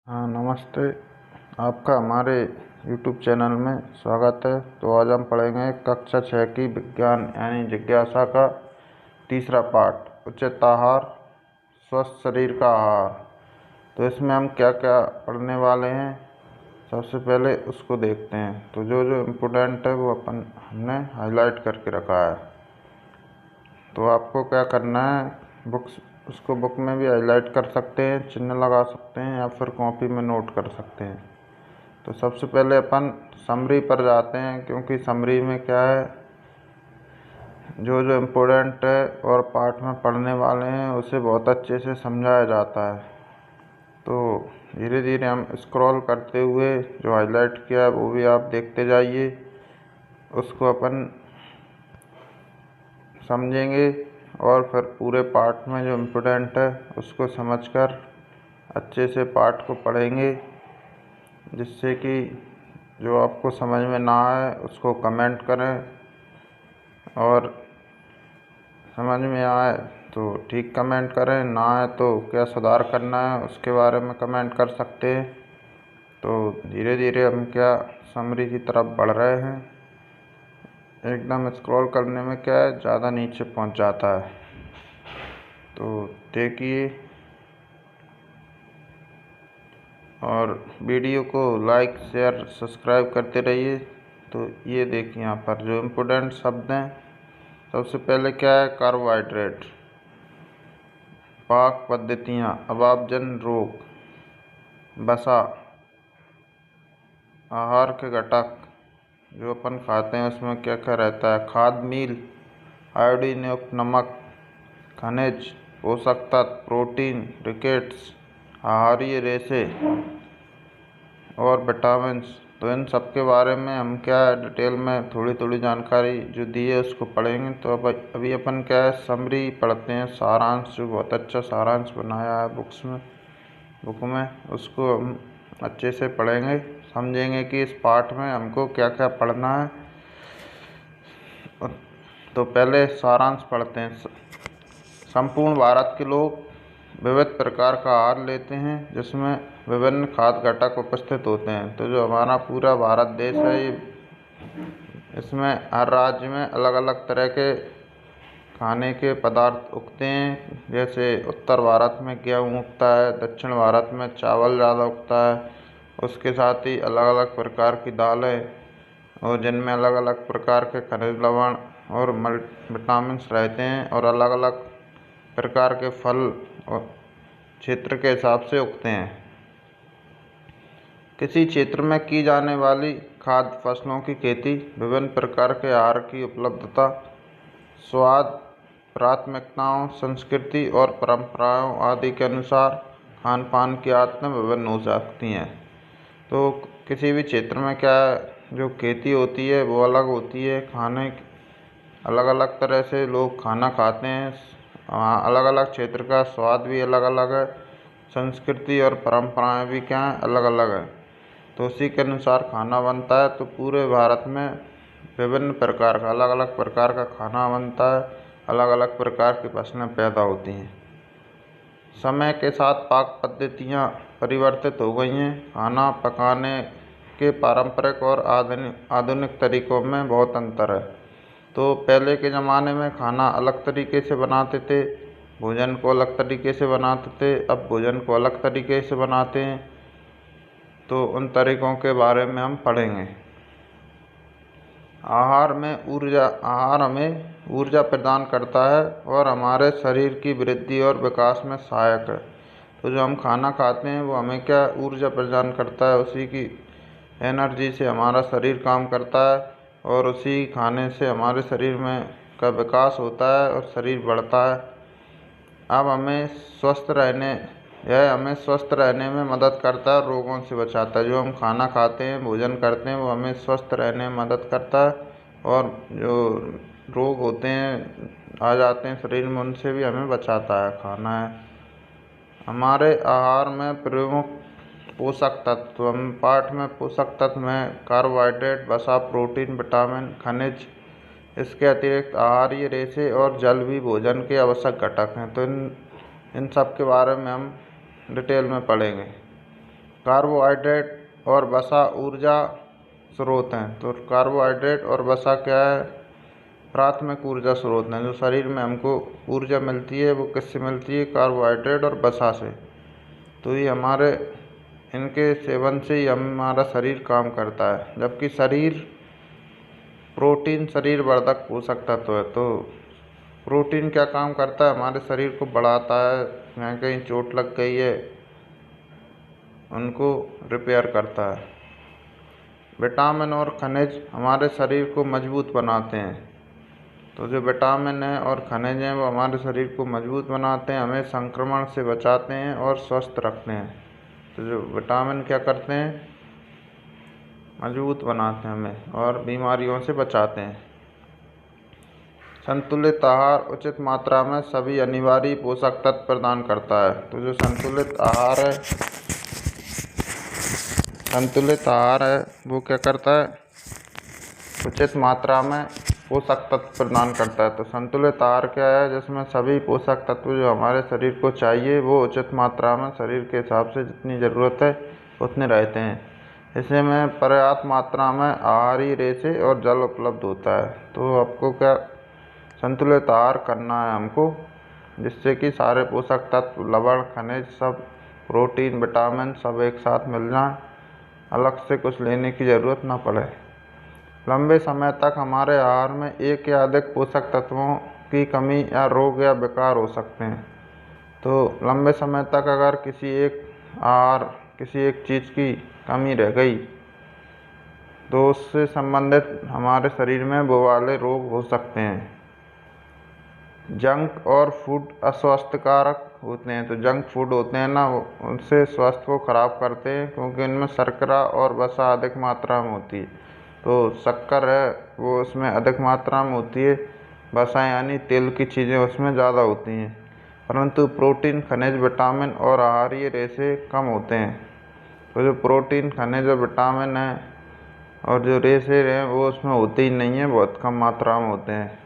हाँ, नमस्ते। आपका हमारे YouTube चैनल में स्वागत है। तो आज हम पढ़ेंगे कक्षा 6 की विज्ञान यानी जिज्ञासा का तीसरा पाठ, उचित आहार, स्वस्थ शरीर का आहार। तो इसमें हम क्या क्या पढ़ने वाले हैं, सबसे पहले उसको देखते हैं। तो जो जो इम्पोर्टेंट है वो हमने हाईलाइट करके रखा है। तो आपको क्या करना है, उसको बुक में भी हाईलाइट कर सकते हैं, चिन्ह लगा सकते हैं या फिर कॉपी में नोट कर सकते हैं। तो सबसे पहले अपन समरी पर जाते हैं, क्योंकि समरी में क्या है, जो जो इम्पोर्टेंट है और पाठ में पढ़ने वाले हैं उसे बहुत अच्छे से समझाया जाता है। तो धीरे धीरे हम स्क्रॉल करते हुए जो हाईलाइट किया है वो भी आप देखते जाइए, उसको अपन समझेंगे और फिर पूरे पाठ में जो इम्पोर्टेंट है उसको समझकर अच्छे से पाठ को पढ़ेंगे, जिससे कि जो आपको समझ में ना आए उसको कमेंट करें और समझ में आए तो ठीक कमेंट करें, ना आए तो क्या सुधार करना है उसके बारे में कमेंट कर सकते हैं। तो धीरे धीरे हम क्या समरी की तरफ बढ़ रहे हैं। एकदम स्क्रॉल करने में क्या है, ज़्यादा नीचे पहुंच जाता है। तो देखिए और वीडियो को लाइक शेयर सब्सक्राइब करते रहिए। तो ये देखिए यहाँ पर जो इम्पोर्टेंट शब्द हैं, सबसे पहले क्या है, कार्बोहाइड्रेट, पाक पद्धतियाँ, अभावजन्य रोग, वसा, आहार के घटक जो अपन खाते हैं उसमें क्या क्या रहता है, खाद्य मील, आयोडीन युक्त नमक, खनिज, पोषक तत्व, प्रोटीन, रिकेट्स, आहारीय रेशे और विटामिन्स। तो इन सब के बारे में हम क्या है, डिटेल में थोड़ी थोड़ी जानकारी जो दी है उसको पढ़ेंगे। तो अभी अपन क्या है, समरी पढ़ते हैं, सारांश, जो बहुत अच्छा सारांश बनाया है बुक में उसको हम अच्छे से पढ़ेंगे, समझेंगे कि इस पाठ में हमको क्या क्या पढ़ना है। तो पहले सारांश पढ़ते हैं। संपूर्ण भारत के लोग विविध प्रकार का आहार लेते हैं, जिसमें विभिन्न खाद्य घटक उपस्थित होते हैं। तो जो हमारा पूरा भारत देश है, इसमें हर राज्य में अलग अलग तरह के खाने के पदार्थ उगते हैं। जैसे उत्तर भारत में गेहूँ उगता है, दक्षिण भारत में चावल ज़्यादा उगता है, उसके साथ ही अलग अलग प्रकार की दालें और जिनमें अलग अलग प्रकार के खनिज लवण और विटामिन्स रहते हैं, और अलग अलग प्रकार के फल और क्षेत्र के हिसाब से उगते हैं। किसी क्षेत्र में की जाने वाली खाद्य फसलों की खेती विभिन्न प्रकार के आहार की उपलब्धता, स्वाद, प्राथमिकताओं, संस्कृति और परंपराओं आदि के अनुसार खान पान की आदतें विभिन्न हो सकती हैं। तो किसी भी क्षेत्र में क्या जो खेती होती है वो अलग होती है, खाने अलग अलग तरह से लोग खाना खाते हैं, अलग अलग क्षेत्र का स्वाद भी अलग अलग है, संस्कृति और परंपराएं भी क्या हैं, अलग अलग है। तो उसी के अनुसार खाना बनता है। तो पूरे भारत में विभिन्न प्रकार का अलग अलग प्रकार का खाना बनता है, अलग अलग प्रकार की फसलें पैदा होती हैं। समय के साथ पाक पद्धतियाँ परिवर्तित हो गई हैं। खाना पकाने के पारंपरिक और आधुनिक तरीकों में बहुत अंतर है। तो पहले के ज़माने में खाना अलग तरीके से बनाते थे, भोजन को अलग तरीके से बनाते थे, अब भोजन को अलग तरीके से बनाते हैं। तो उन तरीकों के बारे में हम पढ़ेंगे। आहार हमें ऊर्जा प्रदान करता है और हमारे शरीर की वृद्धि और विकास में सहायक है। तो जो हम खाना खाते हैं वो हमें क्या ऊर्जा प्रदान करता है, उसी की एनर्जी से हमारा शरीर काम करता है और उसी खाने से हमारे शरीर में का विकास होता है और शरीर बढ़ता है। अब यह हमें स्वस्थ रहने में मदद करता है, रोगों से बचाता है। जो हम खाना खाते हैं, भोजन करते हैं, वो हमें स्वस्थ रहने में मदद करता है, और जो रोग होते हैं आ जाते हैं शरीर में, उनसे भी हमें बचाता है। खाना है हमारे आहार में प्रमुख पोषक तत्व। हम पाठ में पोषक तत्व में कार्बोहाइड्रेट, वसा, प्रोटीन, विटामिन, खनिज, इसके अतिरिक्त आहारीय रेशे और जल भी भोजन के आवश्यक घटक हैं। तो इन सब के बारे में हम डिटेल में पढ़ेंगे। कार्बोहाइड्रेट और वसा ऊर्जा स्रोत हैं। तो कार्बोहाइड्रेट और वसा क्या है? प्राथमिक ऊर्जा स्रोत हैं। जो शरीर में हमको ऊर्जा मिलती है वो किससे मिलती है? कार्बोहाइड्रेट और वसा से। तो ये हमारे इनके सेवन से ही हमारा शरीर काम करता है। जबकि प्रोटीन शरीर वर्धक पोषक तत्व है। तो प्रोटीन क्या काम करता है? हमारे शरीर को बढ़ाता है, कहीं कहीं चोट लग गई है उनको रिपेयर करता है। विटामिन और खनिज हमारे शरीर को मजबूत बनाते हैं। तो जो विटामिन है और खनिज हैं वो हमारे शरीर को मजबूत बनाते हैं, हमें संक्रमण से बचाते हैं और स्वस्थ रखते हैं। तो जो विटामिन क्या करते हैं? मजबूत बनाते हैं हमें और बीमारियों से बचाते हैं। संतुलित आहार उचित मात्रा में सभी अनिवार्य पोषक तत्व प्रदान करता है। तो जो संतुलित आहार है वो क्या करता है? उचित मात्रा में पोषक तत्व प्रदान करता है। तो संतुलित आहार क्या है? जिसमें सभी पोषक तत्व जो हमारे शरीर को चाहिए वो उचित मात्रा में शरीर के हिसाब से जितनी ज़रूरत है उतने रहते हैं। इसमें पर्याप्त मात्रा में आहारी रेशे और जल उपलब्ध होता है। तो आपको क्या संतुलित आहार करना है हमको, जिससे कि सारे पोषक तत्व, लवण, खनिज, सब प्रोटीन, विटामिन सब एक साथ मिल जाएं, अलग से कुछ लेने की ज़रूरत ना पड़े। लंबे समय तक हमारे आहार में एक या अधिक पोषक तत्वों की कमी या रोग या विकार हो सकते हैं। तो लंबे समय तक अगर किसी एक चीज़ की कमी रह गई तो उससे संबंधित हमारे शरीर में वो वाले रोग हो सकते हैं। जंक और फूड अस्वास्थ्यकारक होते हैं। तो जंक फूड होते हैं ना, उनसे स्वास्थ्य को ख़राब करते हैं, क्योंकि इनमें शर्करा और वसा अधिक मात्रा में होती है। तो शक्कर है वो उसमें अधिक मात्रा में होती है, वसा यानी तेल की चीज़ें उसमें ज़्यादा होती हैं। परंतु प्रोटीन, खनिज, विटामिन और आहारीय रेशे कम होते हैं। तो जो प्रोटीन, खनिज और विटामिन है और जो रेशे हैं वो उसमें होते ही नहीं हैं, बहुत कम मात्रा में होते हैं।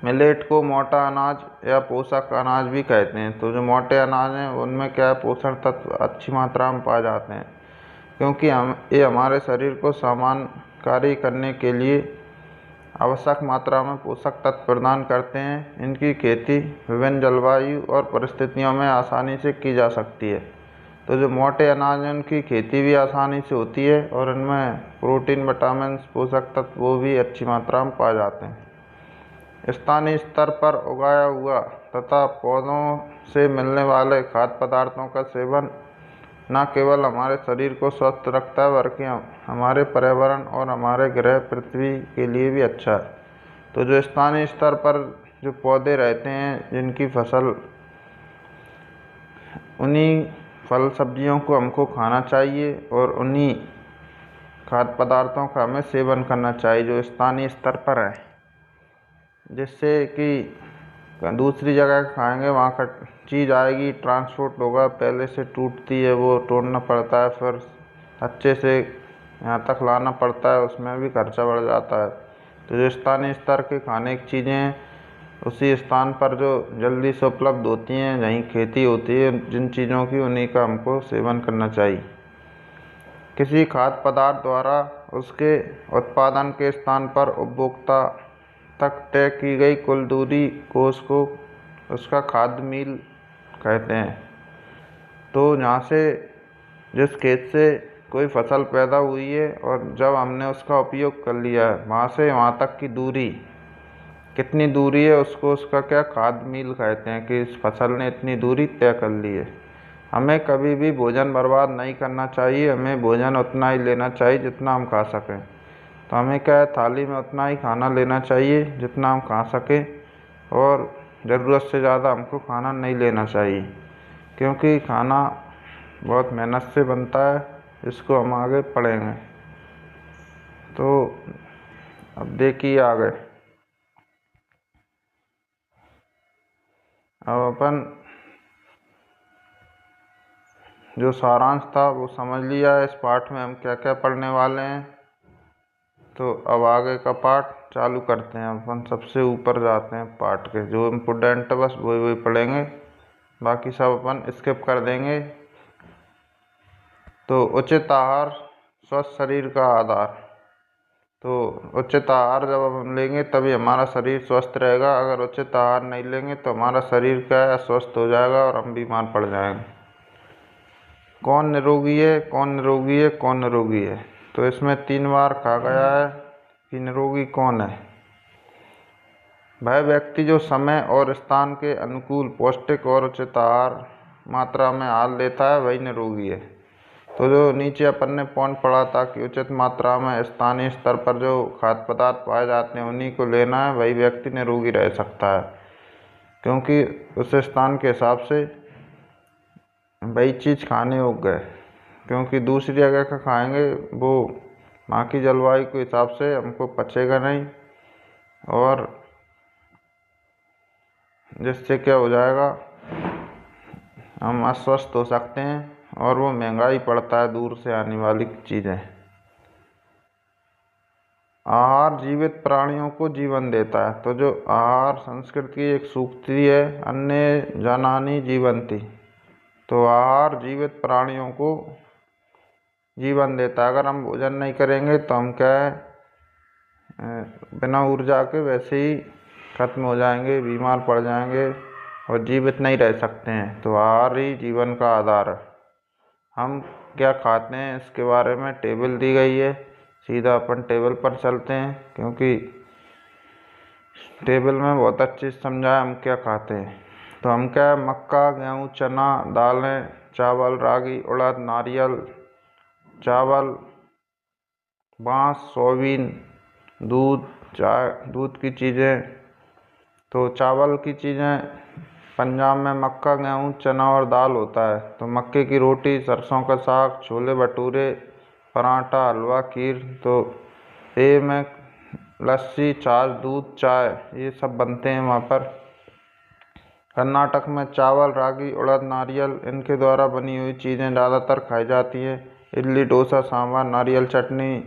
मिलेट को मोटा अनाज या पोषक अनाज भी कहते हैं। तो जो मोटे अनाज हैं उनमें क्या है? पोषण तत्व अच्छी मात्रा में पाए जाते हैं, क्योंकि ये हमारे शरीर को समान कार्य करने के लिए आवश्यक मात्रा में पोषक तत्व प्रदान करते हैं। इनकी खेती विभिन्न जलवायु और परिस्थितियों में आसानी से की जा सकती है। तो जो मोटे अनाज हैं उनकी खेती भी आसानी से होती है और इनमें प्रोटीन, विटामिन, पोषक तत्व वो भी अच्छी मात्रा में पाए जाते हैं। स्थानीय स्तर पर उगाया हुआ तथा पौधों से मिलने वाले खाद्य पदार्थों का सेवन न केवल हमारे शरीर को स्वस्थ रखता है बल्कि हमारे पर्यावरण और हमारे ग्रह पृथ्वी के लिए भी अच्छा है। तो जो स्थानीय स्तर पर जो पौधे रहते हैं जिनकी फसल, उन्हीं फल सब्जियों को हमको खाना चाहिए और उन्हीं खाद्य पदार्थों का हमें सेवन करना चाहिए जो स्थानीय स्तर पर है, जिससे कि दूसरी जगह खाएंगे वहाँ का चीज़ आएगी, ट्रांसपोर्ट होगा, पहले से टूटती है वो तोड़ना पड़ता है, फिर अच्छे से यहाँ तक लाना पड़ता है, उसमें भी खर्चा बढ़ जाता है। तो जो स्थानीय स्तर के खाने की चीज़ें हैं उसी स्थान पर जो जल्दी से उपलब्ध होती हैं, जहीं खेती होती है जिन चीज़ों की, उन्हीं का हमको सेवन करना चाहिए। किसी खाद्य पदार्थ द्वारा उसके उत्पादन के स्थान पर उपभोक्ता तक तय की गई कुल दूरी को उसका खाद्य मील कहते हैं। तो जहाँ से जिस खेत से कोई फसल पैदा हुई है और जब हमने उसका उपयोग कर लिया है वहाँ से वहाँ तक की दूरी कितनी दूरी है उसका क्या खाद्य मील कहते हैं, कि इस फसल ने इतनी दूरी तय कर ली है। हमें कभी भी भोजन बर्बाद नहीं करना चाहिए, हमें भोजन उतना ही लेना चाहिए जितना हम खा सकें। तो हमें क्या है, थाली में उतना ही खाना लेना चाहिए जितना हम खा सकें और ज़रूरत से ज़्यादा हमको खाना नहीं लेना चाहिए, क्योंकि खाना बहुत मेहनत से बनता है, इसको हम आगे पढ़ेंगे। तो अब देखिए आगे, अब अपन जो सारांश था वो समझ लिया है, इस पाठ में हम क्या क्या पढ़ने वाले हैं। तो अब आगे का पाठ चालू करते हैं। अपन सबसे ऊपर जाते हैं, पाठ के जो इम्पोर्टेंट है बस वही पढ़ेंगे, बाकी सब अपन स्किप कर देंगे। तो उचित आहार स्वस्थ शरीर का आधार। तो उचित आहार जब हम लेंगे तभी हमारा शरीर स्वस्थ रहेगा। अगर उचित आहार नहीं लेंगे तो हमारा शरीर क्या है, अस्वस्थ हो जाएगा और हम बीमार पड़ जाएंगे। कौन निरोगी है, कौन निरोगी है, कौन निरोगी है? तो इसमें 3 बार कहा गया है कि निरोगी कौन है। वह व्यक्ति जो समय और स्थान के अनुकूल पौष्टिक और उचित आहार मात्रा में आहार लेता है, वही निरोगी है। तो जो नीचे अपन ने पॉइंट पढ़ा था कि उचित मात्रा में स्थानीय स्तर पर जो खाद्य पदार्थ पाए जाते हैं उन्हीं को लेना है, वही व्यक्ति निरोगी रह सकता है। क्योंकि उस स्थान के हिसाब से वही चीज़ खाने योग्य है। क्योंकि दूसरी जगह का खाएंगे वो वहाँ की जलवायु के हिसाब से हमको पचेगा नहीं, और जिससे क्या हो जाएगा, हम अस्वस्थ हो सकते हैं और वो महंगा ही पड़ता है दूर से आने वाली चीज़ें। आहार जीवित प्राणियों को जीवन देता है। तो जो आहार संस्कृति की एक सूक्ति है, अन्य जनानी जीवंती। तो आहार जीवित प्राणियों को जीवन देता है। अगर हम भोजन नहीं करेंगे तो हम क्या है, बिना ऊर्जा के वैसे ही खत्म हो जाएंगे, बीमार पड़ जाएंगे और जीवित नहीं रह सकते हैं। तो आहार ही जीवन का आधार है। हम क्या खाते हैं इसके बारे में टेबल दी गई है, सीधा अपन टेबल पर चलते हैं, क्योंकि टेबल में बहुत अच्छी से समझाया हम क्या खाते हैं। तो हम क्या है, मक्का, गेहूँ, चना, दालें, चावल, रागी, उड़द, नारियल, चावल, बाँस, सोयाबीन, दूध, चाय, दूध की चीज़ें। तो चावल की चीज़ें पंजाब में मक्का, गेहूँ, चना और दाल होता है। तो मक्के की रोटी, सरसों का साग, छोले भटूरे, पराठा, हलवा, खीर। तो ये में लस्सी, छाछ, दूध, चाय, ये सब बनते हैं वहाँ पर। कर्नाटक में चावल, रागी, उड़द, नारियल, इनके द्वारा बनी हुई चीज़ें ज़्यादातर खाई जाती हैं। इडली, डोसा, सांभर, नारियल चटनी,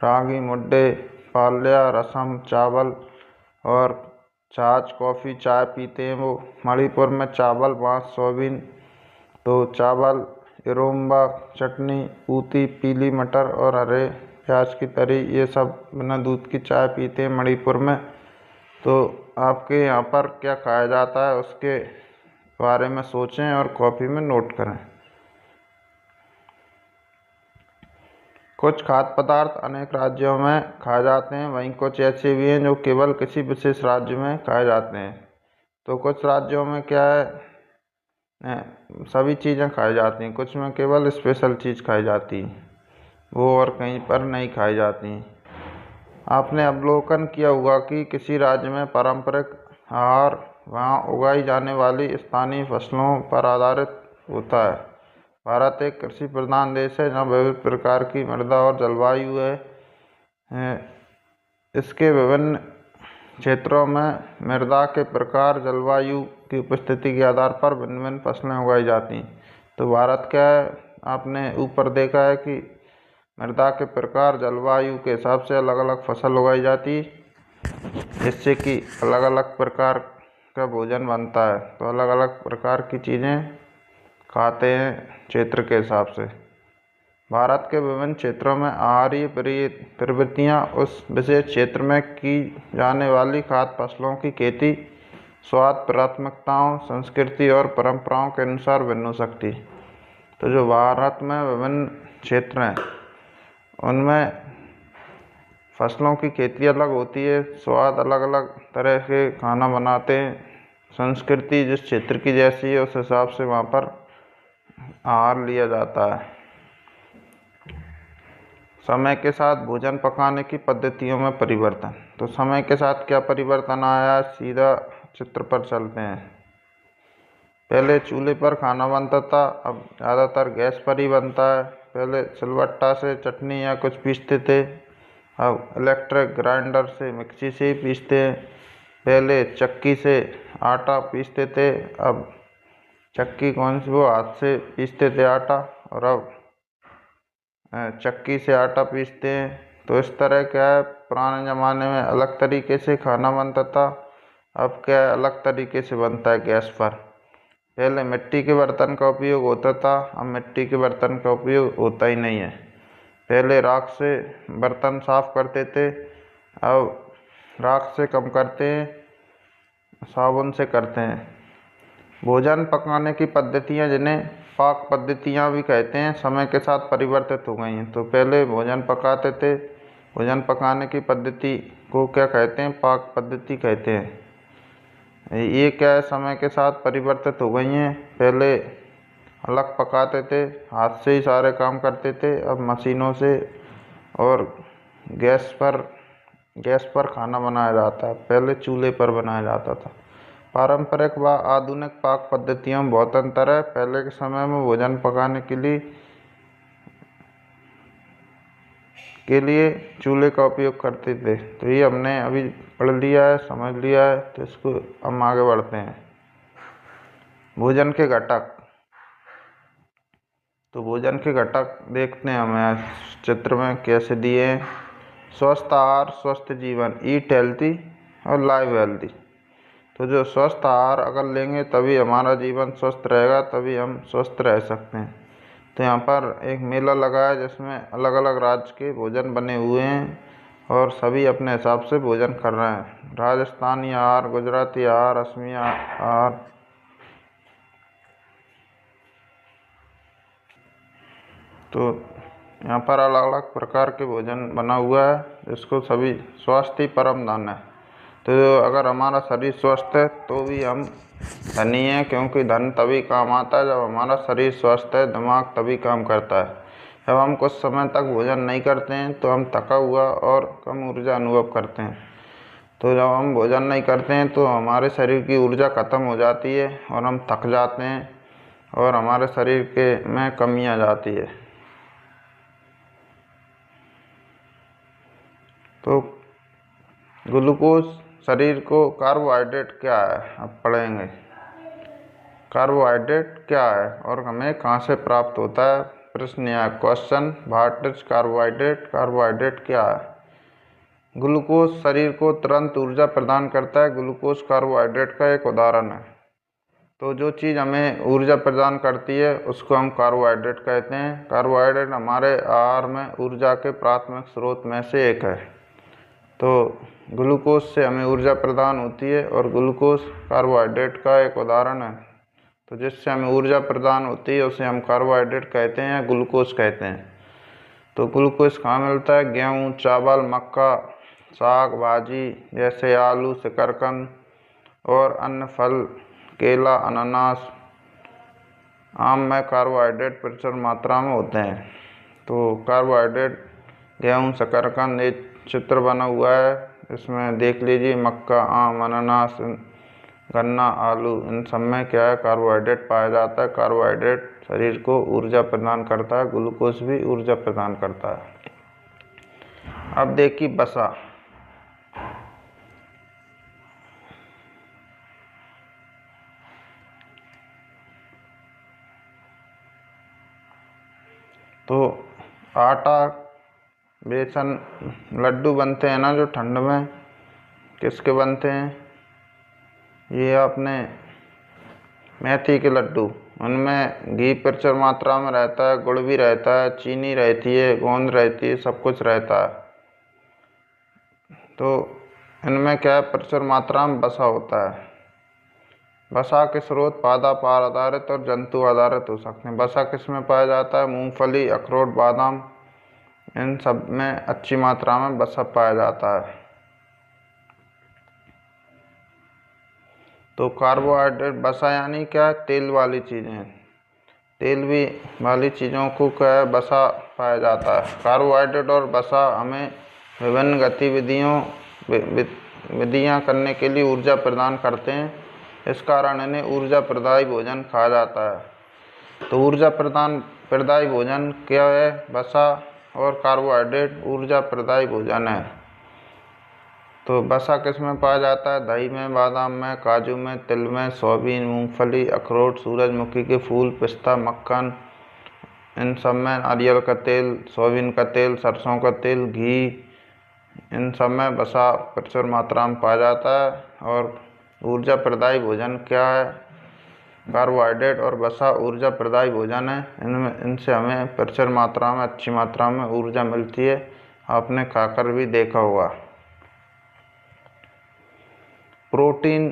रागी मुद्दे, पाल्या, रसम, चावल और छाछ, कॉफ़ी, चाय पीते हैं वो। मणिपुर में चावल, बाँस, सोयाबीन। तो चावल, इरोम्बा, चटनी, ऊती, पीली मटर और हरे प्याज की तरी, ये सब बिना दूध की चाय पीते हैं मणिपुर में। तो आपके यहाँ पर क्या खाया जाता है उसके बारे में सोचें और कॉपी में नोट करें। कुछ खाद्य पदार्थ अनेक राज्यों में खाए जाते हैं, वहीं कुछ ऐसे भी हैं जो केवल किसी विशेष राज्य में खाए जाते हैं। तो कुछ राज्यों में क्या है, सभी चीज़ें खाई जाती हैं, कुछ में केवल स्पेशल चीज़ खाई जाती है, वो और कहीं पर नहीं खाई जाती। आपने अवलोकन किया होगा कि किसी राज्य में पारंपरिक आहार वहाँ उगाई जाने वाली स्थानीय फसलों पर आधारित होता है। भारत एक कृषि प्रधान देश है जहाँ विविध प्रकार की मृदा और जलवायु है। इसके विभिन्न क्षेत्रों में मृदा के प्रकार, जलवायु की उपस्थिति के आधार पर भिन्न भिन्न फसलें उगाई जाती हैं। तो भारत क्या है, आपने ऊपर देखा है कि मृदा के प्रकार, जलवायु के हिसाब से अलग अलग फसल उगाई जाती है, जिससे कि अलग अलग प्रकार का भोजन बनता है। तो अलग अलग प्रकार की चीज़ें खाते हैं क्षेत्र के हिसाब से। भारत के विभिन्न क्षेत्रों में आहारीय प्रवृत्तियाँ उस विशेष क्षेत्र में की जाने वाली खाद्य फसलों की खेती, स्वाद, प्राथमिकताओं, संस्कृति और परंपराओं के अनुसार भिन्न हो सकती है। तो जो भारत में विभिन्न क्षेत्र हैं उनमें फसलों की खेती अलग होती है, स्वाद अलग अलग तरह के खाना बनाते हैं, संस्कृति जिस क्षेत्र की जैसी है उस हिसाब से वहाँ पर आहार लिया जाता है। समय के साथ भोजन पकाने की पद्धतियों में परिवर्तन। तो समय के साथ क्या परिवर्तन आया, सीधा चित्र पर चलते हैं। पहले चूल्हे पर खाना बनता था, अब ज़्यादातर गैस पर ही बनता है। पहले सिलबट्टा से चटनी या कुछ पीसते थे, अब इलेक्ट्रिक ग्राइंडर से, मिक्सी से ही पीसते हैं। पहले चक्की से आटा पीसते थे, अब चक्की कौन सी, वो हाथ से पीसते थे आटा, और अब चक्की से आटा पीसते हैं। तो इस तरह क्या है, पुराने ज़माने में अलग तरीके से खाना बनता था, अब क्या है अलग तरीके से बनता है गैस पर। पहले मिट्टी के बर्तन का उपयोग होता था, अब मिट्टी के बर्तन का उपयोग होता ही नहीं है। पहले राख से बर्तन साफ करते थे, अब राख से कम करते हैं, साबुन से करते हैं। भोजन पकाने की पद्धतियाँ, जिन्हें पाक पद्धतियाँ भी कहते हैं, समय के साथ परिवर्तित हो गई हैं। तो पहले भोजन पकाते थे, भोजन पकाने की पद्धति को क्या कहते हैं? पाक पद्धति कहते हैं। ये क्या है, समय के साथ परिवर्तित हो गई हैं। पहले अलग पकाते थे, हाथ से ही सारे काम करते थे, अब मशीनों से और गैस पर खाना बनाया जाता है, पहले चूल्हे पर बनाया जाता था। पारंपरिक व आधुनिक पाक पद्धतियों में बहुत अंतर है। पहले के समय में भोजन पकाने के लिए चूल्हे का उपयोग करते थे। तो ये हमने अभी पढ़ लिया है, समझ लिया है, तो इसको हम आगे बढ़ते हैं। भोजन के घटक। तो भोजन के घटक देखते हैं हमें चित्र में कैसे दिए हैं। स्वस्थ आहार, स्वस्थ जीवन, ईट हेल्थी और लाइव हेल्थी। तो जो स्वस्थ आहार अगर लेंगे तभी हमारा जीवन स्वस्थ रहेगा, तभी हम स्वस्थ रह सकते हैं। तो यहाँ पर एक मेला लगा है जिसमें अलग अलग राज्य के भोजन बने हुए हैं और सभी अपने हिसाब से भोजन कर रहे हैं। राजस्थानी आहार, गुजराती आहार, असमी आहार। तो यहाँ पर अलग अलग प्रकार के भोजन बना हुआ है, जिसको सभी स्वास्थ्य ही परम धन है। तो अगर हमारा शरीर स्वस्थ है तो भी हम धनी हैं, क्योंकि धन तभी काम आता है जब हमारा शरीर स्वस्थ है, दिमाग तभी काम करता है। जब हम कुछ समय तक भोजन नहीं करते हैं तो हम थका हुआ और कम ऊर्जा अनुभव करते हैं। तो जब हम भोजन नहीं करते हैं तो हमारे शरीर की ऊर्जा खत्म हो जाती है और हम थक जाते हैं और हमारे शरीर में कमी आ जाती है। तो ग्लूकोज शरीर को कार्बोहाइड्रेट क्या है, अब पढ़ेंगे। कार्बोहाइड्रेट क्या है और हमें कहाँ से प्राप्त होता है? प्रश्न या question, what is carbohydrate? Carbohydrate क्या है? ग्लूकोज शरीर को तुरंत ऊर्जा प्रदान करता है। ग्लूकोज कार्बोहाइड्रेट का एक उदाहरण है। तो जो चीज़ हमें ऊर्जा प्रदान करती है उसको हम कार्बोहाइड्रेट कहते हैं। कार्बोहाइड्रेट हमारे आहार में ऊर्जा के प्राथमिक स्रोत में से एक है। तो ग्लूकोज से हमें ऊर्जा प्रदान होती है और ग्लूकोज कार्बोहाइड्रेट का एक उदाहरण है। तो जिससे हमें ऊर्जा प्रदान होती है उसे हम कार्बोहाइड्रेट कहते हैं या ग्लूकोज कहते हैं। तो ग्लूकोज कहाँ मिलता है? गेहूँ, चावल, मक्का, साग भाजी जैसे आलू, शकरकंद और अन्य फल, केला, अनानास, आम में कार्बोहाइड्रेट प्रचुर मात्रा में होते हैं। तो कार्बोहाइड्रेट गेहूँ, शकरकंद, एक चित्र बना हुआ है, इसमें देख लीजिए। मक्का, आम, अनानास, गन्ना, आलू, इन सब में क्या है? कार्बोहाइड्रेट पाया जाता है। कार्बोहाइड्रेट शरीर को ऊर्जा प्रदान करता है, ग्लूकोज भी ऊर्जा प्रदान करता है। अब देखिए वसा। तो आटा, बेसन, लड्डू बनते हैं ना जो ठंड में, किसके बनते हैं? ये अपने मेथी के लड्डू। उनमें घी प्रचुर मात्रा में रहता है, गुड़ भी रहता है, चीनी रहती है, गोंद रहती है, सब कुछ रहता है। तो इनमें क्या है? प्रचुर मात्रा में वसा होता है। वसा के स्रोत पादप आधारित और जंतु आधारित हो सकते हैं। वसा किस में पाया जाता है? मूंगफली, अखरोट, बादाम, इन सब में अच्छी मात्रा में वसा पाया जाता है। तो कार्बोहाइड्रेट, वसा यानी क्या है? तेल वाली चीज़ें, तेल भी वाली चीज़ों को क्या है? वसा पाया जाता है। कार्बोहाइड्रेट और वसा हमें विभिन्न विधियाँ करने के लिए ऊर्जा प्रदान करते हैं। इस कारण इन्हें ऊर्जा प्रदायी भोजन कहा जाता है। तो ऊर्जा प्रदायी भोजन क्या है? वसा और कार्बोहाइड्रेट ऊर्जा प्रदायी भोजन है। तो वसा किस में पाया जाता है? दही में, बादाम में, काजू में, तिल में, सोयाबीन, मूंगफली, अखरोट, सूरजमुखी के फूल, पिस्ता, मक्खन, इन सब में, नारियल का तेल, सोयाबीन का तेल, सरसों का तेल, घी, इन सब में वसा प्रचुर मात्रा में पाया जाता है। और ऊर्जा प्रदायी भोजन क्या है? कार्बोहाइड्रेट और वसा ऊर्जा प्रदायी भोजन है। इनसे हमें प्रचुर मात्रा में, अच्छी मात्रा में ऊर्जा मिलती है। आपने खाकर भी देखा होगा। प्रोटीन,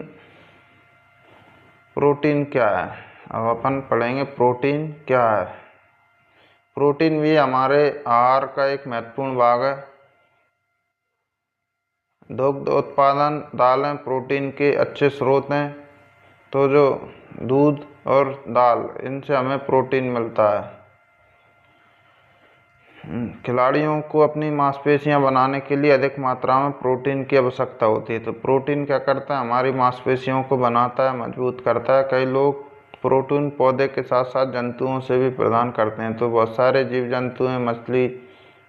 प्रोटीन क्या है? अब अपन पढ़ेंगे प्रोटीन क्या है। प्रोटीन भी हमारे आहार का एक महत्वपूर्ण भाग है। दुग्ध उत्पादन, दालें प्रोटीन के अच्छे स्रोत हैं। तो जो दूध और दाल, इनसे हमें प्रोटीन मिलता है। खिलाड़ियों को अपनी मांसपेशियां बनाने के लिए अधिक मात्रा में प्रोटीन की आवश्यकता होती है। तो प्रोटीन क्या करता है? हमारी मांसपेशियों को बनाता है, मजबूत करता है। कई लोग प्रोटीन पौधे के साथ साथ जंतुओं से भी प्रदान करते हैं। तो बहुत सारे जीव जंतु हैं, मछली,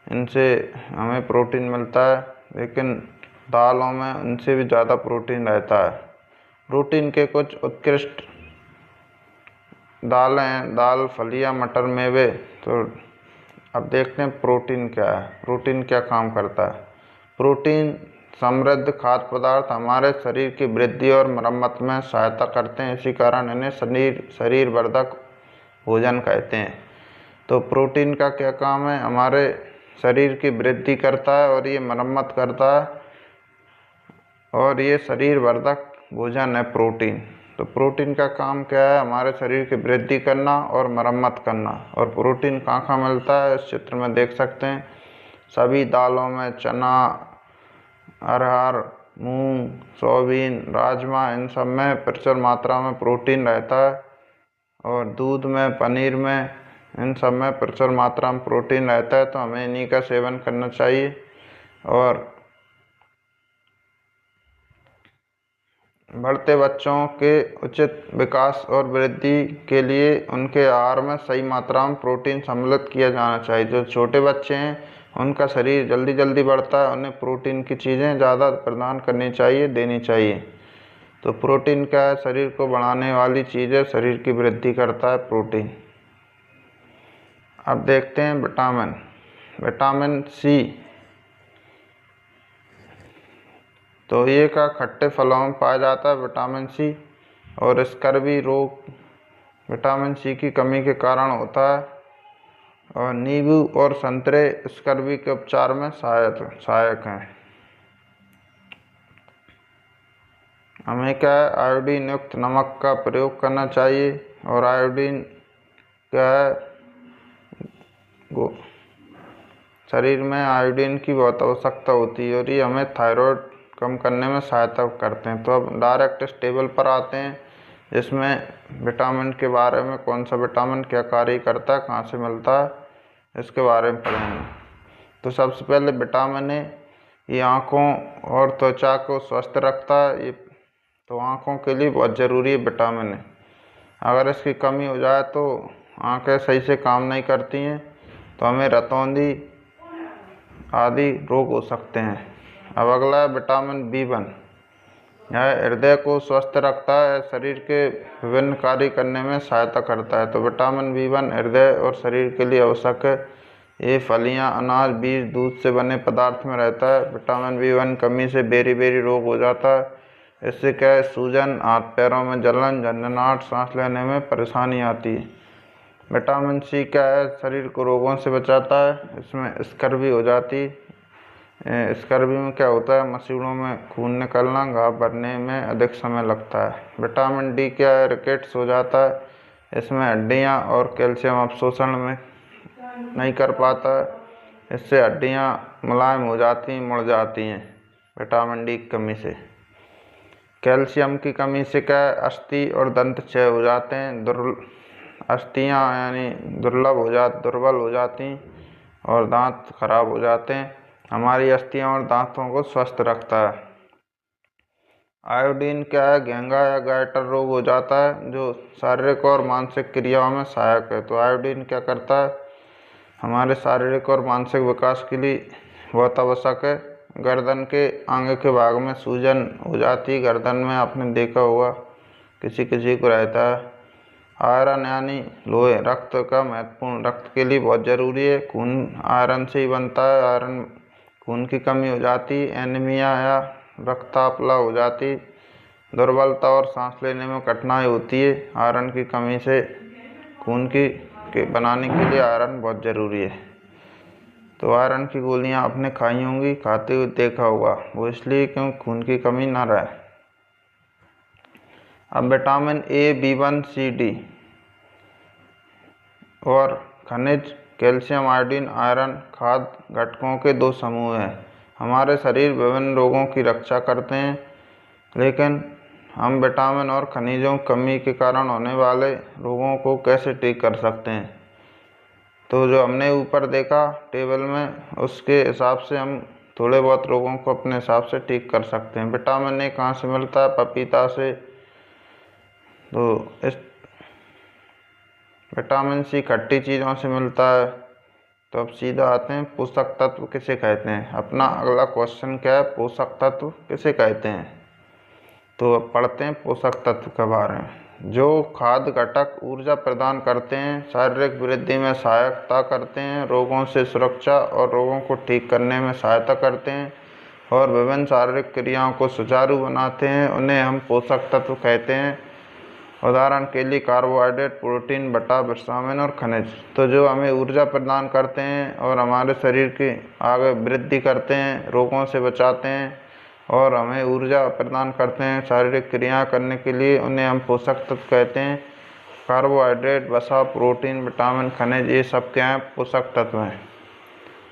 इनसे हमें प्रोटीन मिलता है। लेकिन दालों में उनसे भी ज़्यादा प्रोटीन रहता है। प्रोटीन के कुछ उत्कृष्ट दालें हैं, दाल, फलियां, मटर, मेवे। तो अब देखते हैं प्रोटीन क्या है, प्रोटीन क्या काम करता है। प्रोटीन समृद्ध खाद्य पदार्थ हमारे शरीर की वृद्धि और मरम्मत में सहायता करते हैं। इसी कारण इन्हें शरीर वर्धक भोजन कहते हैं। तो प्रोटीन का क्या काम है? हमारे शरीर की वृद्धि करता है और ये मरम्मत करता है, और ये शरीर वर्धक भोजन है प्रोटीन। तो प्रोटीन का काम क्या है? हमारे शरीर की वृद्धि करना और मरम्मत करना। और प्रोटीन कहाँ कहाँ मिलता है? इस चित्र में देख सकते हैं। सभी दालों में, चना, अरहर, मूंग, सोयाबीन, राजमा, इन सब में प्रचुर मात्रा में प्रोटीन रहता है। और दूध में, पनीर में, इन सब में प्रचुर मात्रा में प्रोटीन रहता है। तो हमें इन्हीं का सेवन करना चाहिए। और बढ़ते बच्चों के उचित विकास और वृद्धि के लिए उनके आहार में सही मात्रा में प्रोटीन सम्मिलित किया जाना चाहिए। जो छोटे बच्चे हैं, उनका शरीर जल्दी जल्दी बढ़ता है, उन्हें प्रोटीन की चीज़ें ज़्यादा प्रदान करनी चाहिए, देनी चाहिए। तो प्रोटीन क्या है? शरीर को बढ़ाने वाली चीज़ है, शरीर की वृद्धि करता है प्रोटीन। अब देखते हैं विटामिन। विटामिन सी, तो ये का खट्टे फलों में पाया जाता है विटामिन सी। और स्कर्वी रोग विटामिन सी की कमी के कारण होता है। और नींबू और संतरे स्कर्वी के उपचार में सहायक हैं। हमें क्या है? आयोडीन युक्त नमक का प्रयोग करना चाहिए। और आयोडीन क्या है? शरीर में आयोडीन की बहुत आवश्यकता होती है, और ये हमें थायराइड कम करने में सहायता करते हैं। तो अब डायरेक्ट इस टेबल पर आते हैं, जिसमें विटामिन के बारे में, कौन सा विटामिन क्या कार्य करता है, कहाँ से मिलता है, इसके बारे में पढ़ेंगे। तो सबसे पहले विटामिन ए, ये आँखों और त्वचा को स्वस्थ रखता है। ये तो आँखों के लिए बहुत ज़रूरी है विटामिन ए। अगर इसकी कमी हो जाए तो आँखें सही से काम नहीं करती हैं, तो हमें रतौंधी आदि रोग हो सकते हैं। अब अगला है विटामिन B1। यह हृदय को स्वस्थ रखता है, शरीर के विभिन्न कार्य करने में सहायता करता है। तो विटामिन B1 हृदय और शरीर के लिए आवश्यक है। ये फलियां, अनाज, बीज, दूध से बने पदार्थ में रहता है। विटामिन B1 कमी से बेरी रोग हो जाता है। इससे क्या है? सूजन, हाथ पैरों में जलन, झंझनाहट, सांस लेने में परेशानी आती है। विटामिन सी क्या है? शरीर को रोगों से बचाता है। इसमें स्कर्वी हो जाती है। स्कर्वी में क्या होता है? मसूड़ों में खून निकलना, घाव भरने में अधिक समय लगता है। विटामिन डी क्या है? रिकेट्स हो जाता है। इसमें हड्डियाँ और कैल्शियम अवशोषण में नहीं कर पाता है। इससे हड्डियाँ मुलायम हो जाती हैं, मुड़ जाती हैं विटामिन डी की कमी से। कैल्शियम की कमी से क्या है? अस्थि और दंत क्षय हो जाते हैं। अस्थियाँ यानी दुर्बल हो जाती हैं, और दांत खराब हो जाते हैं। हमारी अस्थियाँ और दांतों को स्वस्थ रखता है। आयोडीन क्या है? घेंगा या गायटर रोग हो जाता है, जो शारीरिक और मानसिक क्रियाओं में सहायक है। तो आयोडीन क्या करता है? हमारे शारीरिक और मानसिक विकास के लिए बहुत आवश्यक है। गर्दन के आगे के भाग में सूजन हो जाती है, गर्दन में आपने देखा होगा, किसी किसी को रहता है। आयरन यानी लोहे रक्त का महत्वपूर्ण, रक्त के लिए बहुत ज़रूरी है। खून आयरन से ही बनता है। आयरन खून की कमी हो जाती, एनीमिया या रक्तापला हो जाती, दुर्बलता और सांस लेने में कठिनाई होती है। आयरन की कमी से खून के बनाने के लिए आयरन बहुत ज़रूरी है। तो आयरन की गोलियां आपने खाई होंगी, खाते हुए देखा होगा, वो इसलिए क्योंकि खून की कमी ना रहे। अब vitamin A, B1, C, D और खनिज कैल्शियम, आयोडीन, आयरन खाद्य घटकों के दो समूह हैं। हमारे शरीर विभिन्न रोगों की रक्षा करते हैं, लेकिन हम विटामिन और खनिजों की कमी के कारण होने वाले रोगों को कैसे ठीक कर सकते हैं। तो जो हमने ऊपर देखा टेबल में, उसके हिसाब से हम थोड़े बहुत रोगों को अपने हिसाब से ठीक कर सकते हैं। विटामिन ए कहाँ से मिलता है? पपीता से। तो इस विटामिन सी खट्टी चीज़ों से मिलता है। तो अब सीधा आते हैं, पोषक तत्व किसे कहते हैं। अपना अगला क्वेश्चन क्या है? पोषक तत्व किसे कहते हैं। तो अब पढ़ते हैं पोषक तत्व के बारे में। जो खाद्य घटक ऊर्जा प्रदान करते हैं, शारीरिक वृद्धि में सहायता करते हैं, रोगों से सुरक्षा और रोगों को ठीक करने में सहायता करते हैं और विभिन्न शारीरिक क्रियाओं को सुचारू बनाते हैं, उन्हें हम पोषक तत्व कहते हैं। उदाहरण के लिए कार्बोहाइड्रेट, प्रोटीन, वसा, विटामिन और खनिज। तो जो हमें ऊर्जा प्रदान करते हैं और हमारे शरीर की आगे वृद्धि करते हैं, रोगों से बचाते हैं और हमें ऊर्जा प्रदान करते हैं शारीरिक क्रिया करने के लिए, उन्हें हम पोषक तत्व कहते हैं। कार्बोहाइड्रेट, वसा, प्रोटीन, विटामिन, खनिज, ये सब क्या हैं? पोषक तत्व हैं।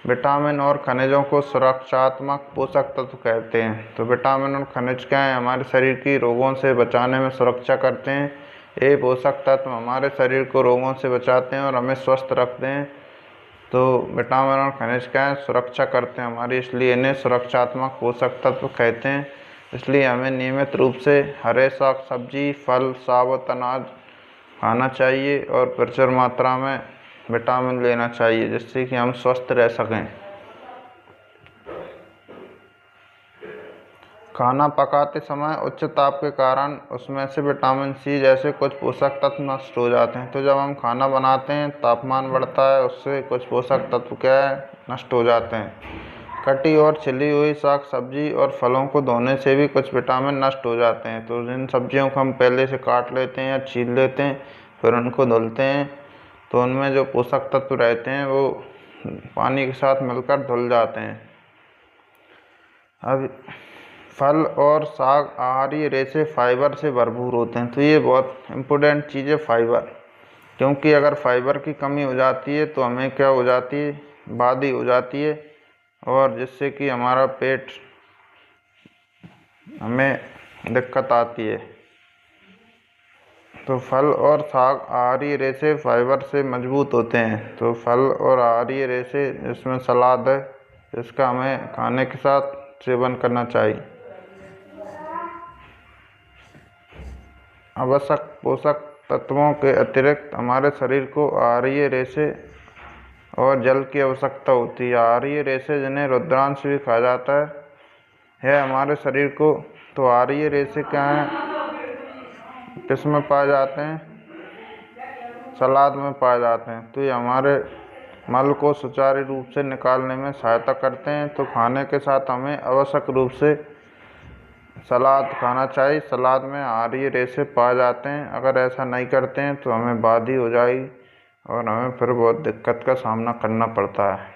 विटामिन और खनिजों को सुरक्षात्मक पोषक तत्व कहते हैं। तो विटामिन और खनिज क्या हैं? हमारे शरीर की रोगों से बचाने में सुरक्षा करते हैं। ये पोषक तत्व हमारे शरीर को रोगों से बचाते हैं और हमें स्वस्थ रखते हैं। तो विटामिन और खनिज क्या हैं? सुरक्षा करते हैं हमारी, इसलिए इन्हें सुरक्षात्मक पोषक तत्व कहते हैं। इसलिए हमें नियमित रूप से हरे साग सब्जी, फल, साबुत अनाज खाना चाहिए और प्रचुर मात्रा में विटामिन लेना चाहिए, जिससे कि हम स्वस्थ रह सकें। खाना पकाते समय उच्च ताप के कारण उसमें से विटामिन सी जैसे कुछ पोषक तत्व नष्ट हो जाते हैं। तो जब हम खाना बनाते हैं, तापमान बढ़ता है, उससे कुछ पोषक तत्व क्या है? नष्ट हो जाते हैं। कटी और छिली हुई साग सब्जी और फलों को धोने से भी कुछ विटामिन नष्ट हो जाते हैं। तो जिन सब्जियों को हम पहले से काट लेते हैं या छील लेते हैं, फिर उनको धुलते हैं, तो उनमें जो पोषक तत्व रहते हैं वो पानी के साथ मिलकर धुल जाते हैं। अब फल और साग आहारीय रेशे फाइबर से भरपूर होते हैं। तो ये बहुत इम्पोर्टेंट चीज़ है फाइबर, क्योंकि अगर फाइबर की कमी हो जाती है तो हमें क्या हो जाती है? बादी हो जाती है, और जिससे कि हमारा पेट, हमें दिक्कत आती है। तो फल और साग आहारीय रेशे फाइबर से मजबूत होते हैं। तो फल और आहारीय रेशे, जिसमें सलाद है, इसका हमें खाने के साथ सेवन करना चाहिए। आवश्यक पोषक तत्वों के अतिरिक्त हमारे शरीर को आहारीय रेशे और जल की आवश्यकता होती है। आहारीय रेशे, जिन्हें रुद्रांश भी कहा जाता है हमारे शरीर को। तो आहारीय रेशे क्या हैं? किसमें पाए जाते हैं? सलाद में पाए जाते हैं। तो ये हमारे मल को सुचारू रूप से निकालने में सहायता करते हैं। तो खाने के साथ हमें आवश्यक रूप से सलाद खाना चाहिए। सलाद में आहारीय रेशे पाए जाते हैं। अगर ऐसा नहीं करते हैं तो हमें बादी हो जाएगी और हमें फिर बहुत दिक्कत का सामना करना पड़ता है।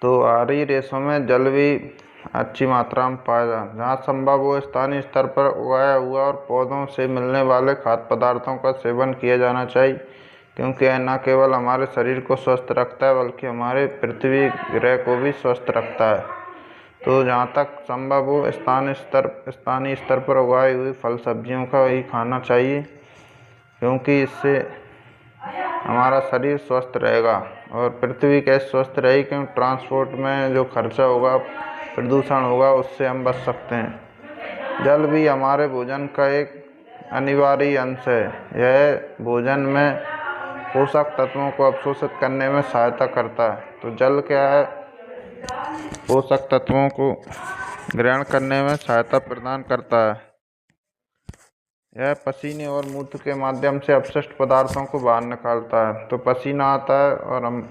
तो आहारीय रेशों में जल भी अच्छी मात्रा में पाया जाए। जहाँ संभव हो स्थानीय स्तर पर उगाया हुआ और पौधों से मिलने वाले खाद्य पदार्थों का सेवन किया जाना चाहिए, क्योंकि यह न केवल हमारे शरीर को स्वस्थ रखता है बल्कि हमारे पृथ्वी ग्रह को भी स्वस्थ रखता है। तो जहाँ तक संभव हो स्थानीय स्तर पर उगाई हुई फल सब्जियों का ही खाना चाहिए, क्योंकि इससे हमारा शरीर स्वस्थ रहेगा और पृथ्वी कैसे स्वस्थ रहेगी, क्योंकि ट्रांसपोर्ट में जो खर्चा होगा, प्रदूषण होगा, उससे हम बच सकते हैं। जल भी हमारे भोजन का एक अनिवार्य अंश है। यह भोजन में पोषक तत्वों को अवशोषित करने में सहायता करता है। तो जल क्या है? पोषक तत्वों को ग्रहण करने में सहायता प्रदान करता है। यह पसीने और मूत्र के माध्यम से अपशिष्ट पदार्थों को बाहर निकालता है। तो पसीना आता है और हम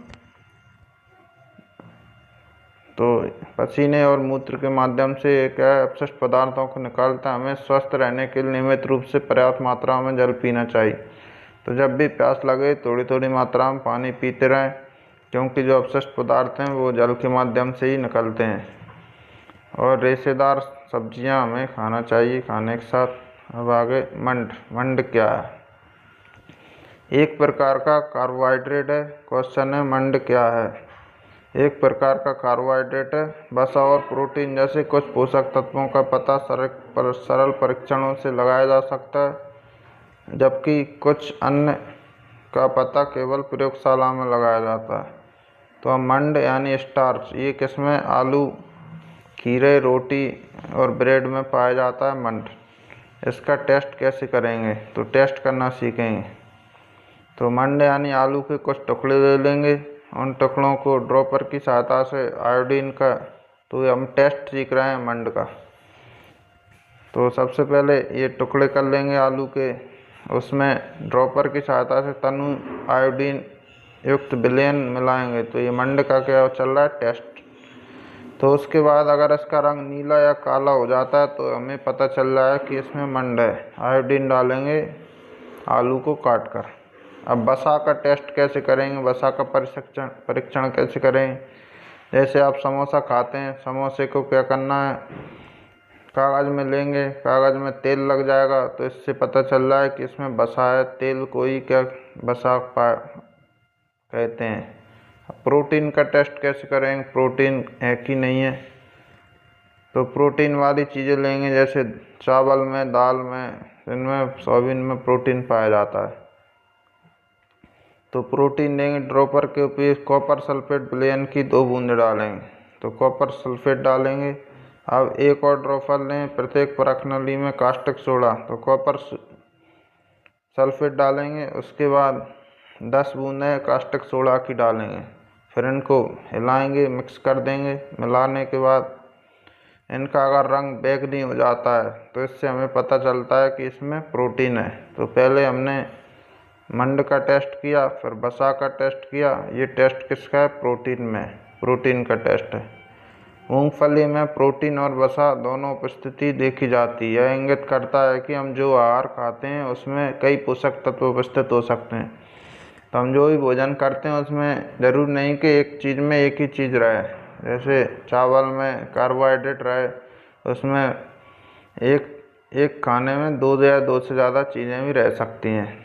तो पसीने और मूत्र के माध्यम से क्या है, अपशिष्ट पदार्थों को निकालता है। हमें स्वस्थ रहने के लिए नियमित रूप से पर्याप्त मात्रा में जल पीना चाहिए। तो जब भी प्यास लगे थोड़ी थोड़ी मात्रा में पानी पीते रहें, क्योंकि जो अपशिष्ट पदार्थ हैं वो जल के माध्यम से ही निकलते हैं। और रेशेदार सब्जियां हमें खाना चाहिए खाने के साथ। अब आगे मंड क्या है? एक प्रकार का कार्बोहाइड्रेट है। क्वेश्चन है मंड क्या है? एक प्रकार का कार्बोहाइड्रेट है। वसा और प्रोटीन जैसे कुछ पोषक तत्वों का पता सरल परीक्षणों से लगाया जा सकता है, जबकि कुछ अन्य का पता केवल प्रयोगशाला में लगाया जाता है। तो मंड यानी स्टार्च, ये किसमें? आलू, खीरे, रोटी और ब्रेड में पाया जाता है मंड। इसका टेस्ट कैसे करेंगे? तो टेस्ट करना सीखेंगे। तो मंड यानी आलू के कुछ टुकड़े ले लेंगे, उन टुकड़ों को ड्रॉपर की सहायता से आयोडीन का, तो हम टेस्ट सीख रहे हैं मंड का। तो सबसे पहले ये टुकड़े कर लेंगे आलू के, उसमें ड्रॉपर की सहायता से तनु आयोडीन युक्त विलयन मिलाएंगे। तो ये मंड का क्या चल रहा है? टेस्ट। तो उसके बाद अगर इसका रंग नीला या काला हो जाता है तो हमें पता चल रहा है कि इसमें मंड है। आयोडीन डालेंगे आलू को काट कर। अब वसा का टेस्ट कैसे करेंगे? वसा का परीक्षण कैसे करें? जैसे आप समोसा खाते हैं, समोसे को क्या करना है, कागज़ में लेंगे, कागज़ में तेल लग जाएगा, तो इससे पता चल रहा है कि इसमें वसा है। तेल को ही क्या वसा कहते हैं। प्रोटीन का टेस्ट कैसे करेंगे? प्रोटीन है कि नहीं है। तो प्रोटीन वाली चीज़ें लेंगे, जैसे चावल में, दाल में, इनमें सोयाबीन में प्रोटीन पाया जाता है। तो प्रोटीन लेंगे, ड्रॉपर के उपयोग कॉपर सल्फेट विलयन की 2 बूंदें डालेंगे। तो कॉपर सल्फेट डालेंगे। अब एक और ड्रॉपर लें, प्रत्येक परखनली में कास्टिक सोडा, तो कॉपर सल्फेट डालेंगे। उसके बाद 10 बूंदें कास्टिक सोडा की डालेंगे। फिर इनको हिलाएंगे, मिक्स कर देंगे। मिलाने के बाद इनका अगर रंग बैंगनी हो जाता है तो इससे हमें पता चलता है कि इसमें प्रोटीन है। तो पहले हमने मंड का टेस्ट किया, फिर वसा का टेस्ट किया। ये टेस्ट किसका है? प्रोटीन में, प्रोटीन का टेस्ट है। मूंगफली में प्रोटीन और वसा दोनों उपस्थिति देखी जाती है। यह इंगित करता है कि हम जो आहार खाते हैं उसमें कई पोषक तत्व उपस्थित हो सकते हैं। तो हम जो भी भोजन करते हैं उसमें ज़रूर नहीं कि एक चीज़ में एक ही चीज़ रहे। जैसे चावल में कार्बोहाइड्रेट रहे, उसमें एक खाने में 2 या 2 से ज़्यादा चीज़ें भी रह सकती हैं।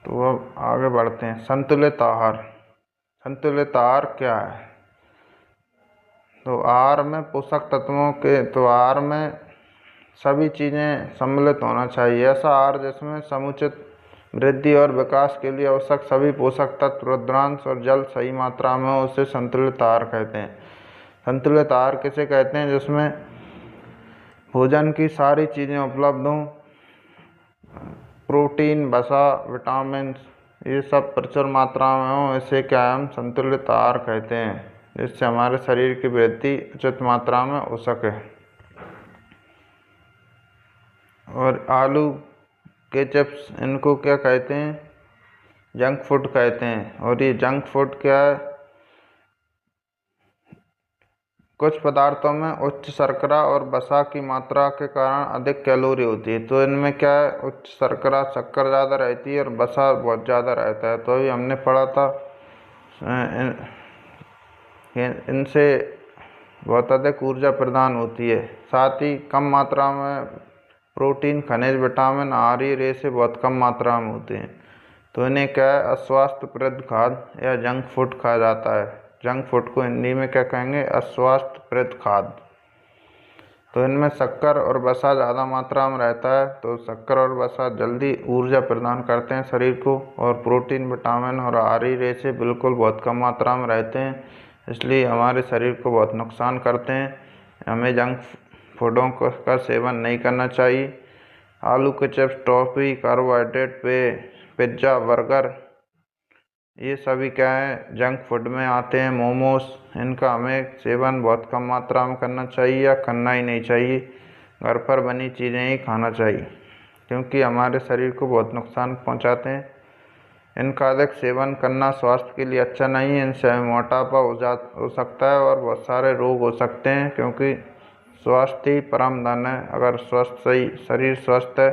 तो अब आगे बढ़ते हैं। संतुलित आहार। संतुलित आहार क्या है? तो आहार में पोषक तत्वों के, तो आहार में सभी चीज़ें सम्मिलित होना चाहिए। ऐसा आहार जिसमें समुचित वृद्धि और विकास के लिए आवश्यक सभी पोषक तत्व, रुद्रांश और जल सही मात्रा में हो, उसे संतुलित आहार कहते हैं। संतुलित आहार किसे कहते हैं? जिसमें भोजन की सारी चीज़ें उपलब्ध हों, प्रोटीन, वसा, विटामिन, ये सब प्रचुर मात्रा में हो, इसे क्या हम संतुलित आहार कहते हैं, जिससे हमारे शरीर की वृद्धि उचित मात्रा में हो सके। और आलू के चिप्स, इनको क्या कहते हैं? जंक फूड कहते हैं। और ये जंक फूड क्या है? कुछ पदार्थों में उच्च शर्करा और वसा की मात्रा के कारण अधिक कैलोरी होती है। तो इनमें क्या है? उच्च शर्करा, शक्कर ज़्यादा रहती है और वसा बहुत ज़्यादा रहता है। तो अभी हमने पढ़ा था इनसे बहुत अधिक ऊर्जा प्रदान होती है। साथ ही कम मात्रा में प्रोटीन, खनिज, विटामिन, आहारीय रेशे बहुत कम मात्रा में होते हैं। तो इन्हें क्या है? अस्वास्थ्यप्रद खाद्य या जंक फूड कहा जाता है। जंक फूड को हिंदी में क्या कहेंगे? अस्वास्थ्यप्रद खाद्य। तो इनमें शक्कर और वसा ज़्यादा मात्रा में रहता है। तो शक्कर और वसा जल्दी ऊर्जा प्रदान करते हैं शरीर को, और प्रोटीन, विटामिन और आहारीय रेशे बिल्कुल बहुत कम मात्रा में रहते हैं, इसलिए हमारे शरीर को बहुत नुकसान करते हैं। हमें जंक फूडों का सेवन नहीं करना चाहिए। आलू के चिप्स, टॉफ़ी, कार्बोहाइड्रेट पेय, पिज्ज़ा, बर्गर, ये सभी क्या है? जंक फूड में आते हैं। मोमोस, इनका हमें सेवन बहुत कम मात्रा में करना चाहिए या करना ही नहीं चाहिए। घर पर बनी चीज़ें ही खाना चाहिए, क्योंकि हमारे शरीर को बहुत नुकसान पहुंचाते हैं। इनका अधिक सेवन करना स्वास्थ्य के लिए अच्छा नहीं है। इनसे हमें मोटापा हो सकता है और बहुत सारे रोग हो सकते हैं, क्योंकि स्वास्थ्य ही परम धन है। अगर शरीर स्वस्थ है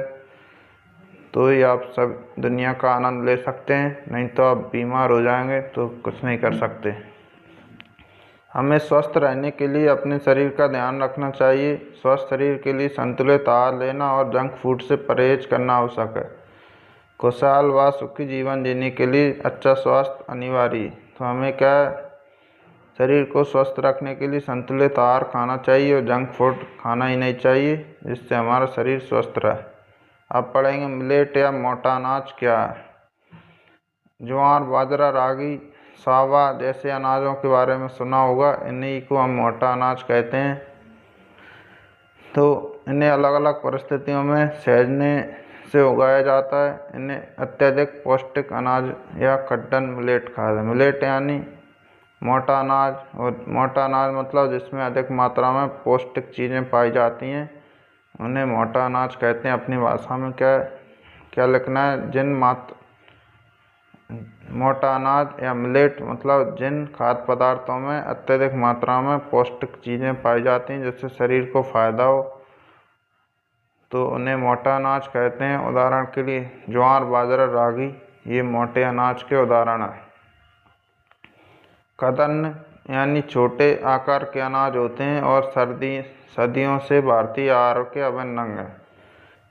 तो ही आप सब दुनिया का आनंद ले सकते हैं, नहीं तो आप बीमार हो जाएंगे तो कुछ नहीं कर सकते। हमें स्वस्थ रहने के लिए अपने शरीर का ध्यान रखना चाहिए। स्वस्थ शरीर के लिए संतुलित आहार लेना और जंक फूड से परहेज करना आवश्यक है। खुशहाल व सुखी जीवन जीने के लिए अच्छा स्वास्थ्य अनिवार्य है। तो हमें क्या, शरीर को स्वस्थ रखने के लिए संतुलित आहार खाना चाहिए और जंक फूड खाना ही नहीं चाहिए, जिससे हमारा शरीर स्वस्थ रहे। अब पढ़ेंगे मिलेट या मोटा अनाज क्या है। ज्वार, बाजरा, रागी, सावा जैसे अनाजों के बारे में सुना होगा। इन्हीं को हम मोटा अनाज कहते हैं। तो इन्हें अलग अलग परिस्थितियों में सहेजने से उगाया जाता है। इन्हें अत्यधिक पौष्टिक अनाज या खड्डन मिलेट कहा जाता है। मिलेट यानी मोटा अनाज, और मोटा अनाज मतलब जिसमें अधिक मात्रा में पौष्टिक चीज़ें पाई जाती हैं, उन्हें मोटा अनाज कहते हैं। अपनी भाषा में क्या लिखना है, मोटा अनाज या मिलेट मतलब जिन खाद्य पदार्थों में अत्यधिक मात्रा में पौष्टिक चीज़ें पाई जाती हैं जिससे शरीर को फायदा हो, तो उन्हें मोटा अनाज कहते हैं। उदाहरण के लिए ज्वार, बाजरा, रागी ये मोटे अनाज के उदाहरण हैं। कतरन यानी छोटे आकार के अनाज होते हैं और सदियों से भारतीय आहार के अभिन्न अंग हैं।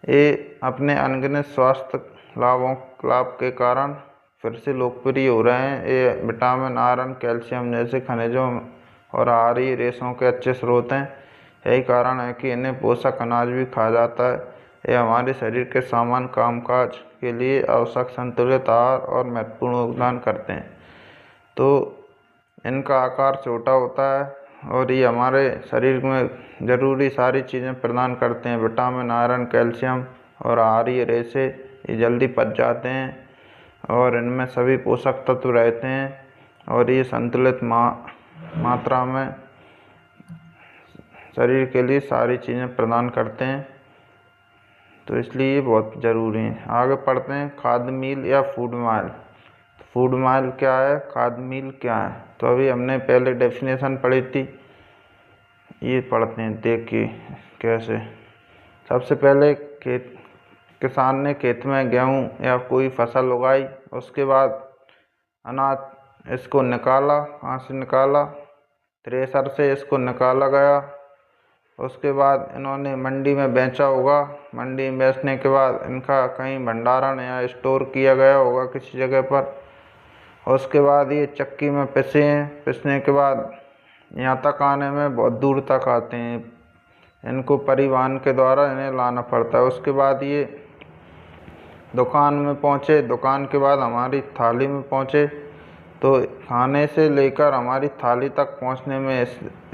ये अपने अनगिनत स्वास्थ्य लाभ के कारण फिर से लोकप्रिय हो रहे हैं। ये विटामिन, आयरन, कैल्शियम जैसे खनिजों और आहारी रेशों के अच्छे स्रोत हैं। यही कारण है कि इन्हें पोषक अनाज भी कहा जाता है। ये हमारे शरीर के सामान्य कामकाज के लिए आवश्यक संतुलित आहार और महत्वपूर्ण योगदान करते हैं। तो इनका आकार छोटा होता है और ये हमारे शरीर में ज़रूरी सारी चीज़ें प्रदान करते हैं। विटामिन, आयरन, कैल्शियम और आहारी रेशे ये जल्दी पच जाते हैं और इनमें सभी पोषक तत्व रहते हैं और ये संतुलित मात्रा में शरीर के लिए सारी चीज़ें प्रदान करते हैं, तो इसलिए ये बहुत ज़रूरी है। आगे पढ़ते हैं खाद्य मील या फूड माइल। फूड माइल क्या है, खाद्य मील क्या है। तो अभी हमने पहले डेफिनेशन पढ़ी थी, ये पढ़ते हैं, देखिए कैसे। सबसे पहले किसान ने खेत में गेहूँ या कोई फसल उगाई, उसके बाद अनाज इसको निकाला, कहाँ से निकाला, थ्रेसर से इसको निकाला गया। उसके बाद इन्होंने मंडी में बेचा होगा। मंडी में बेचने के बाद इनका कहीं भंडारण या स्टोर किया गया होगा किसी जगह पर। उसके बाद ये चक्की में पिसे हैं। पिसने के बाद यहाँ तक आने में बहुत दूर तक आते हैं। इनको परिवहन के द्वारा इन्हें लाना पड़ता है। उसके बाद ये दुकान में पहुँचे, दुकान के बाद हमारी थाली में पहुँचे। तो खाने से लेकर हमारी थाली तक पहुँचने में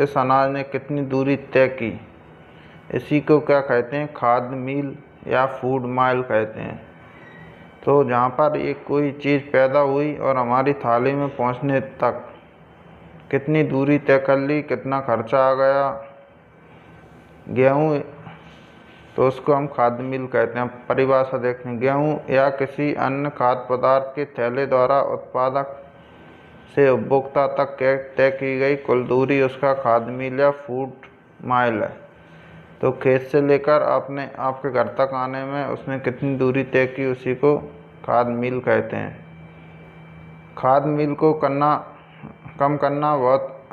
इस अनाज ने कितनी दूरी तय की, इसी को क्या कहते हैं, खाद्य मील या फूड माइल कहते हैं। तो जहाँ पर ये कोई चीज़ पैदा हुई और हमारी थाली में पहुँचने तक कितनी दूरी तय कर ली, कितना खर्चा आ गया। गेहूँ, तो उसको हम खाद्य मील कहते हैं। परिभाषा देखें, गेहूँ या किसी अन्य खाद्य पदार्थ के थैले द्वारा उत्पादक से उपभोक्ता तक तय की गई कुल दूरी उसका खाद्य मील या फूड माइल है। तो खेत से लेकर आपके घर तक आने में उसने कितनी दूरी तय की, उसी को खाद्य मील कहते हैं। खाद्य मील को कम करना बहुत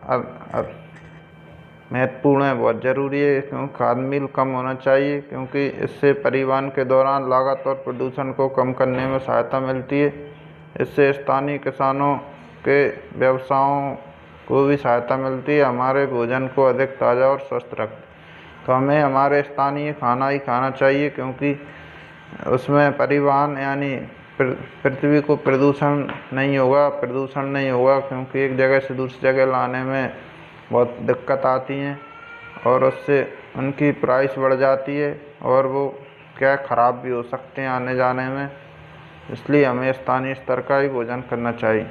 महत्वपूर्ण है, बहुत ज़रूरी है। क्योंकि खाद्य मील कम होना चाहिए, क्योंकि इससे परिवहन के दौरान लागत और प्रदूषण को कम करने में सहायता मिलती है। इससे स्थानीय किसानों के व्यवसायों को भी सहायता मिलती है, हमारे भोजन को अधिक ताज़ा और स्वस्थ रखते। तो हमें हमारे स्थानीय खाना ही खाना चाहिए, क्योंकि उसमें परिवहन यानी पृथ्वी को प्रदूषण नहीं होगा, क्योंकि एक जगह से दूसरी जगह लाने में बहुत दिक्कत आती हैं और उससे उनकी प्राइस बढ़ जाती है और वो ख़राब भी हो सकते हैं आने जाने में। इसलिए हमें स्थानीय स्तर का ही भोजन करना चाहिए।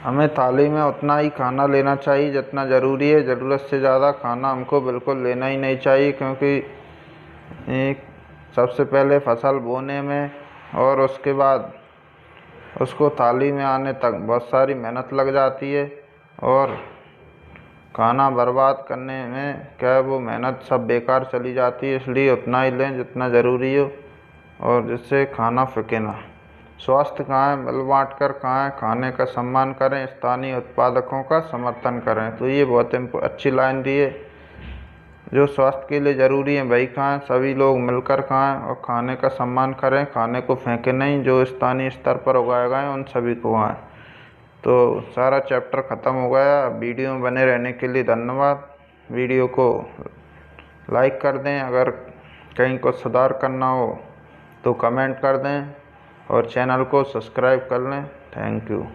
हमें थाली में उतना ही खाना लेना चाहिए जितना ज़रूरी है। ज़रूरत से ज़्यादा खाना हमको बिल्कुल लेना ही नहीं चाहिए, क्योंकि सबसे पहले फसल बोने में और उसके बाद उसको थाली में आने तक बहुत सारी मेहनत लग जाती है और खाना बर्बाद करने में क्या है वो मेहनत सब बेकार चली जाती है। इसलिए उतना ही लें जितना ज़रूरी हो और जिससे खाना फेंके ना। स्वास्थ्य खाएं, मिल बाँट कर खाएं, खाने का सम्मान करें, स्थानीय उत्पादकों का समर्थन करें। तो ये बहुत अच्छी लाइन दी है। जो स्वास्थ्य के लिए ज़रूरी है वही खाएं, सभी लोग मिलकर खाएं और खाने का सम्मान करें, खाने को फेंकें नहीं, जो स्थानीय स्तर पर उगाए गए हैं उन सभी को खाएं। तो सारा चैप्टर ख़त्म हो गया। वीडियो में बने रहने के लिए धन्यवाद। वीडियो को लाइक कर दें, अगर कहीं को सुधार करना हो तो कमेंट कर दें और चैनल को सब्सक्राइब कर लें। Thank you.